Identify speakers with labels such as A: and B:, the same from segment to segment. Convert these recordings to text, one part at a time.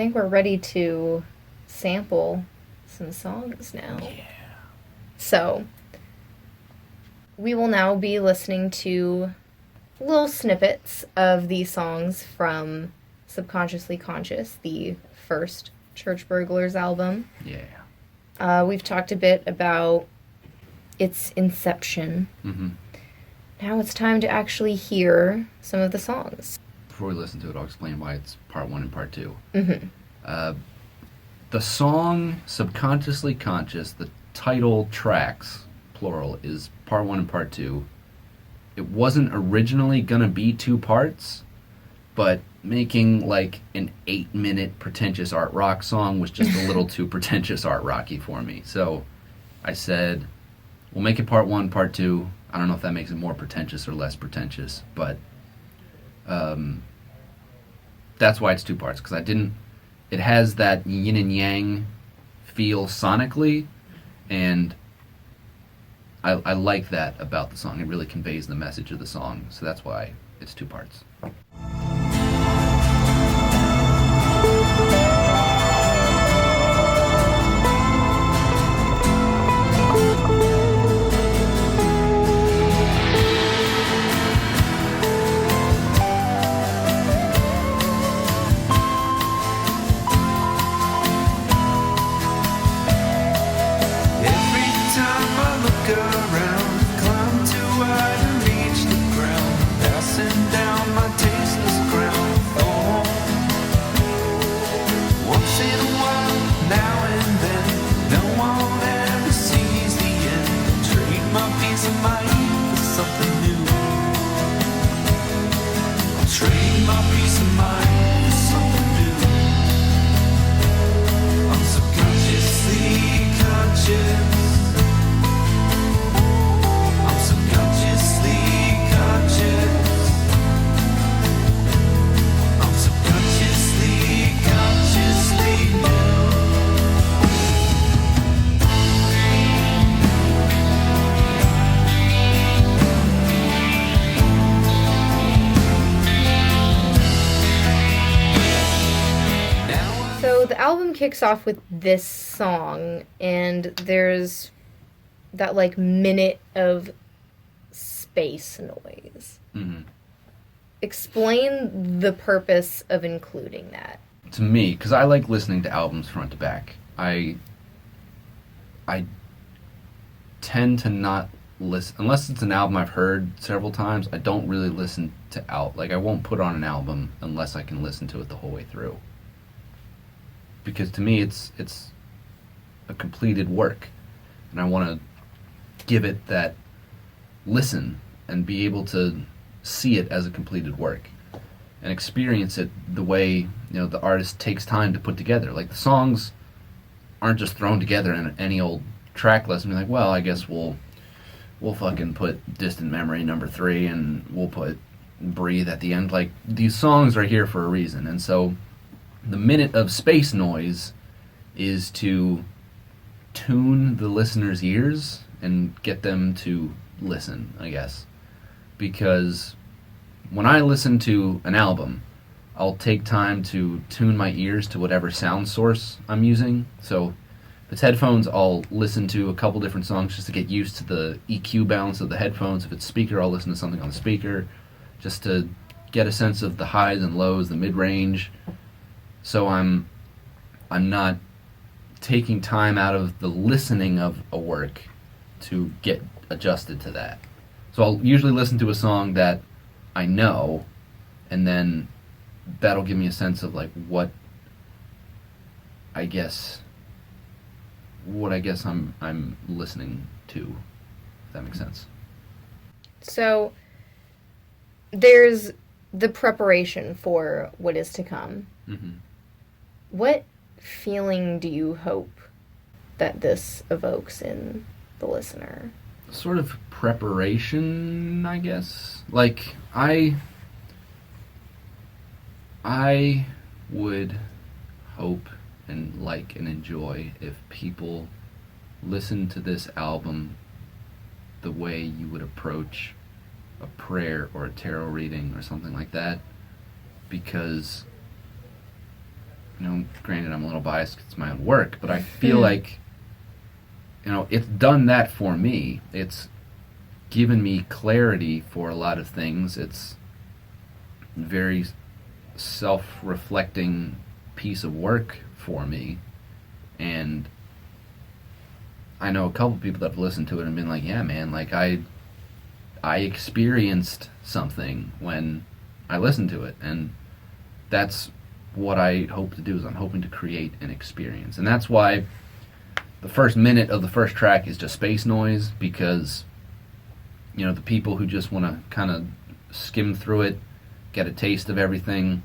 A: think we're ready to sample some songs now.
B: Yeah.
A: So, we will now be listening to little snippets of these songs from Subconsciously Conscious, the first Church Burglars album.
B: Yeah.
A: We've talked a bit about its inception.
B: Mm-hmm.
A: Now it's time to actually hear some of the songs.
B: Before we listen to it, I'll explain why it's part one and part two.
A: Mm-hmm.
B: The song Subconsciously Conscious, the title tracks, plural, is part one and part two. It wasn't originally gonna be two parts, but making like an 8-minute pretentious art rock song was just a little too pretentious art rocky for me. So I said, we'll make it part one, part two. I don't know if that makes it more pretentious or less pretentious, but that's why it's two parts, because it has that yin and yang feel sonically, and I like that about the song. It really conveys the message of the song, so that's why it's two parts.
A: Kicks off with this song, and there's that like minute of space noise.
B: Mm-hmm.
A: Explain the purpose of including that.
B: To me, because I like listening to albums front to back, I tend to not listen unless it's an album I've heard several times. I don't really listen to I won't put on an album unless I can listen to it the whole way through. Because to me, it's a completed work, and I want to give it that listen and be able to see it as a completed work and experience it the way the artist takes time to put together. Like, the songs aren't just thrown together in any old track list and be like, well, I guess we'll fucking put Distant Memory number 3 and we'll put Breathe at the end. Like, these songs are here for a reason, and so the minute of space noise is to tune the listener's ears and get them to listen, I guess. Because when I listen to an album, I'll take time to tune my ears to whatever sound source I'm using. So if it's headphones, I'll listen to a couple different songs just to get used to the EQ balance of the headphones. If it's speaker, I'll listen to something on the speaker just to get a sense of the highs and lows, the mid-range. So I'm not taking time out of the listening of a work to get adjusted to that. So I'll usually listen to a song that I know, and then that'll give me a sense of like what I guess I'm listening to, if that makes sense.
A: So there's the preparation for what is to come.
B: Mm-hmm.
A: What feeling do you hope that this evokes in the listener?
B: Sort of preparation, I guess. Like, I would hope and like and enjoy if people listen to this album the way you would approach a prayer or a tarot reading or something like that, because granted I'm a little biased 'cause it's my own work, but I feel like, it's done that for me. It's given me clarity for a lot of things. It's very self-reflecting piece of work for me, and I know a couple people that have listened to it and been like, yeah, man, like I experienced something when I listened to it, and that's what I hope to do. Is I'm hoping to create an experience, and that's why the first minute of the first track is just space noise, because the people who just want to kind of skim through it, get a taste of everything,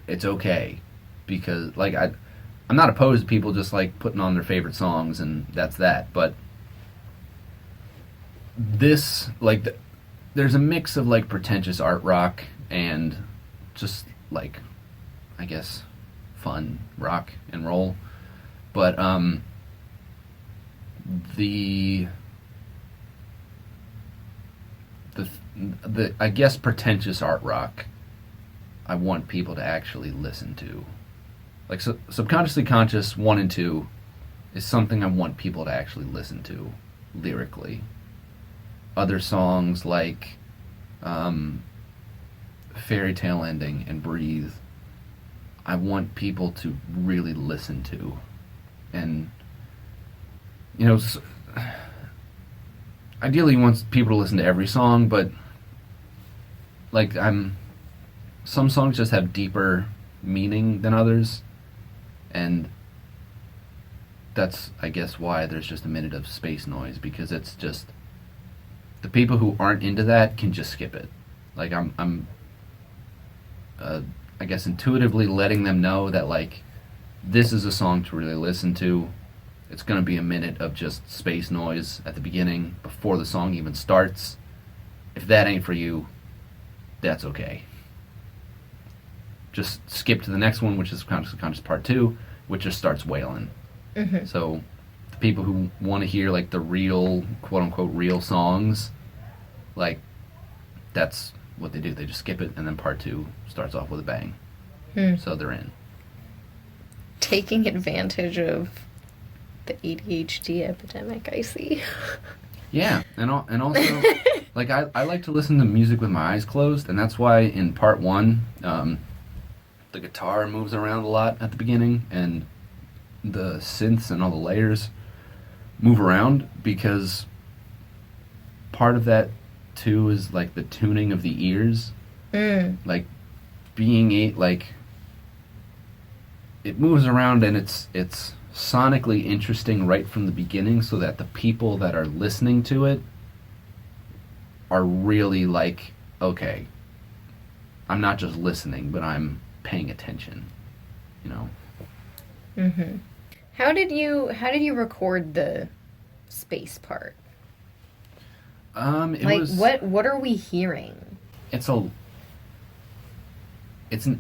B: it's okay, because like I'm not opposed to people just like putting on their favorite songs and that's that, but this there's a mix of like pretentious art rock and just like, I guess, fun rock and roll, but the I guess pretentious art rock I want people to actually listen to. Like Subconsciously Conscious 1 and 2 is something I want people to actually listen to lyrically. Other songs like Fairy Tale Ending and Breathe, I want people to really listen to. And ideally he wants people to listen to every song, but like some songs just have deeper meaning than others, and that's, I guess, why there's just a minute of space noise, because it's just the people who aren't into that can just skip it. Like I'm I guess intuitively letting them know that like this is a song to really listen to. It's going to be a minute of just space noise at the beginning before the song even starts. If that ain't for you, that's okay. Just skip to the next one, which is Conscious Part 2, which just starts wailing.
A: Mm-hmm.
B: So the people who want to hear like the real, quote-unquote, real songs, like that's what they do. They just skip it, and then Part 2 starts off with a bang. So they're in.
A: Taking advantage of the ADHD epidemic, I see.
B: Yeah, and also, like, I like to listen to music with my eyes closed, and that's why in Part 1, the guitar moves around a lot at the beginning, and the synths and all the layers move around, because part of that, too, is, like, the tuning of the ears. Like, being like, it moves around, and it's sonically interesting right from the beginning, so that the people that are listening to it are really like, okay, I'm not just listening, but I'm paying attention,
A: Mm-hmm. How did you record the space part? What are we hearing?
B: It's an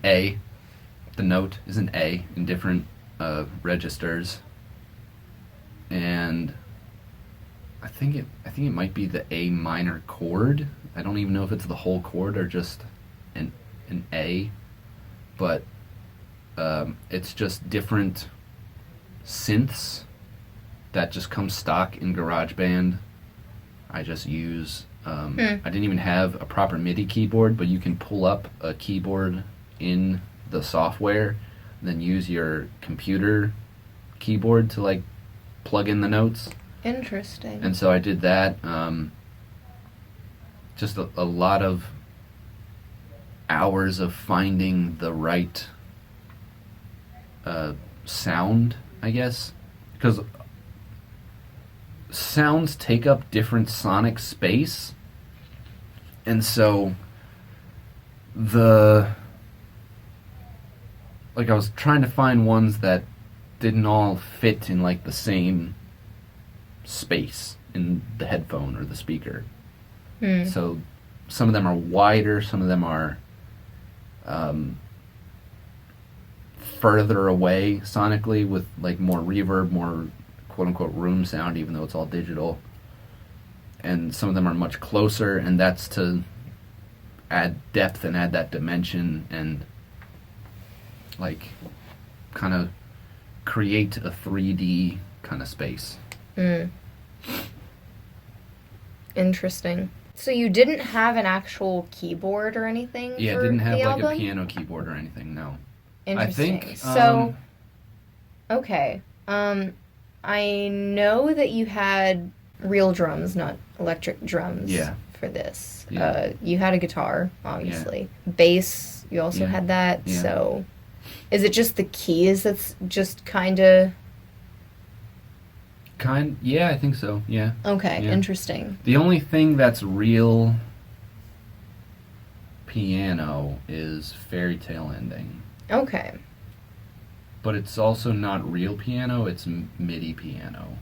B: A. The note is an A in different registers, and I think it might be the A minor chord. I don't even know if it's the whole chord or just an A, but it's just different synths that just come stock in GarageBand. I just use I didn't even have a proper MIDI keyboard, but you can pull up a keyboard in the software, then use your computer keyboard to like plug in the notes.
A: Interesting.
B: And so I did that. Just a lot of hours of finding the right sound, I guess, because sounds take up different sonic space, and so I was trying to find ones that didn't all fit in like the same space in the headphone or the speaker. So some of them are wider, some of them are further away sonically with like more reverb, more quote-unquote room sound, even though it's all digital. And some of them are much closer, and that's to add depth and add that dimension. And like kind of create a 3D kind of space.
A: Interesting. So you didn't have an actual keyboard or anything?
B: Yeah,
A: for
B: it didn't have
A: the
B: like
A: album?
B: a piano keyboard or anything. No.
A: Interesting.
B: I think
A: So, okay. I know that you had real drums, not electric drums.
B: Yeah.
A: For this.
B: Yeah.
A: You had a guitar, obviously. Bass, you also
B: Yeah.
A: had that.
B: Yeah.
A: So, is it just the keys that's just kind of...
B: Yeah, I think so. Yeah.
A: Okay,
B: Yeah.
A: interesting.
B: The only thing that's real piano is Fairy Tale Ending.
A: Okay.
B: But it's also not real piano, it's MIDI piano.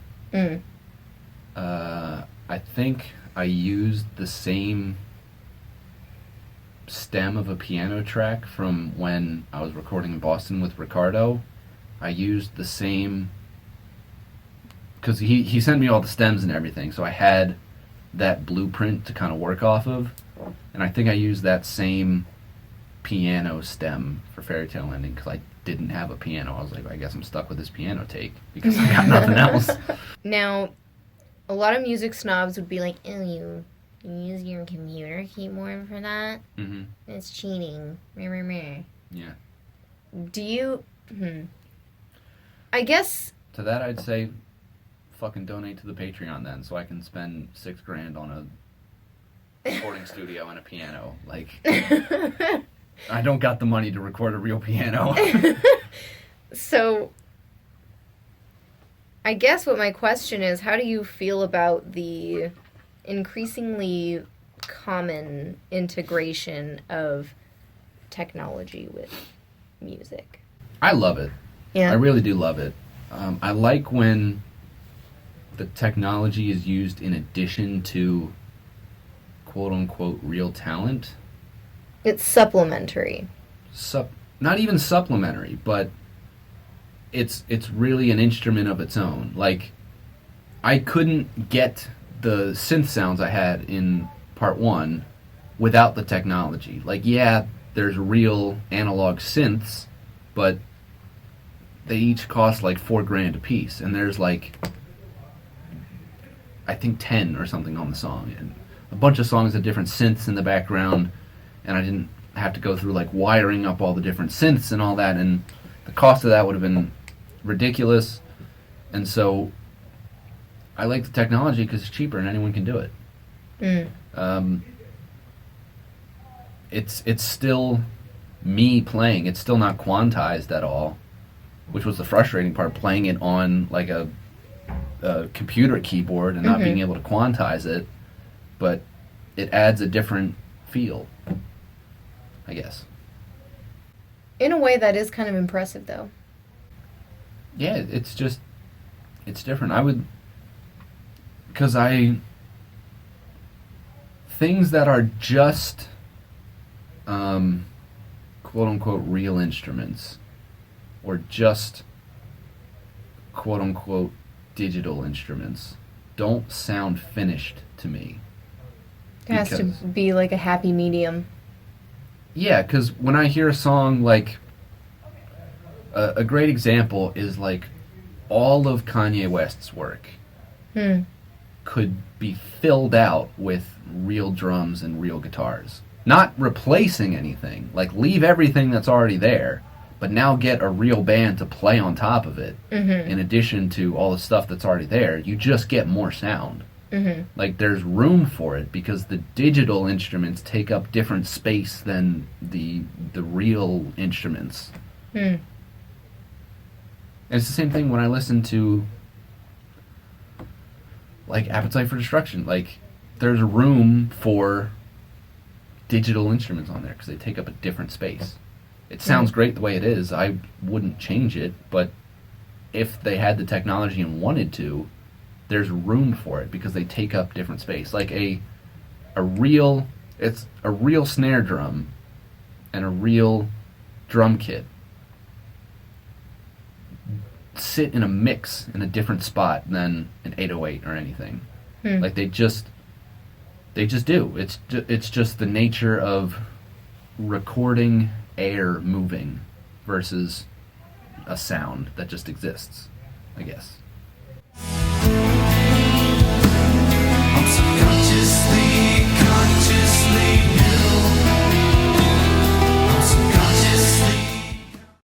B: I think I used the same stem of a piano track from when I was recording in Boston with Ricardo. I used the same... Because he sent me all the stems and everything, so I had that blueprint to kind of work off of. And I think I used that same piano stem for Fairy Tale Ending because I didn't have a piano. I was like, I guess I'm stuck with this piano take because I got nothing else.
A: Now, a lot of music snobs would be like, oh, you use your computer keyboard for that?
B: Mm-hmm.
A: It's cheating. Meh, meh, meh.
B: Yeah.
A: Do you... I guess...
B: To that, I'd say fucking donate to the Patreon then so I can spend $6,000 on a recording studio and a piano. Like, I don't got the money to record a real piano.
A: So, I guess what my question is, how do you feel about the increasingly common integration of technology with music?
B: I love it.
A: Yeah.
B: I really do love it. I like when the technology is used in addition to quote-unquote real talent.
A: It's supplementary.
B: Not even supplementary, but it's really an instrument of its own. Like, I couldn't get the synth sounds I had in part 1 without the technology. Like, yeah, there's real analog synths, but they each cost like $4,000 a piece, and there's like, I think 10 or something on the song, and a bunch of songs with different synths in the background, and I didn't have to go through like wiring up all the different synths and all that, and the cost of that would have been ridiculous. And so I like the technology because it's cheaper and anyone can do it. It's still me playing. It's still not quantized at all, which was the frustrating part, playing it on like a computer keyboard and not being able to quantize it. But it adds a different feel, I guess.
A: In a way, that is kind of impressive, though.
B: Yeah, it's different. Things that are just, quote-unquote real instruments, or just, quote-unquote digital instruments, don't sound finished to me.
A: It has to be like a happy medium.
B: Yeah, because when I hear a song, like, a great example is, like, all of Kanye West's work could be filled out with real drums and real guitars. Not replacing anything. Like, leave everything that's already there, but now get a real band to play on top of it, in addition to all the stuff that's already there. You just get more sound. Like, there's room for it because the digital instruments take up different space than the real instruments. And it's the same thing when I listen to, like, Appetite for Destruction. Like, there's room for digital instruments on there because they take up a different space. It sounds great the way it is. I wouldn't change it, but if they had the technology and wanted to, there's room for it because they take up different space. Like a real snare drum and a real drum kit sit in a mix in a different spot than an 808 or anything. Like they just do. It's just the nature of recording air moving versus a sound that just exists, I guess.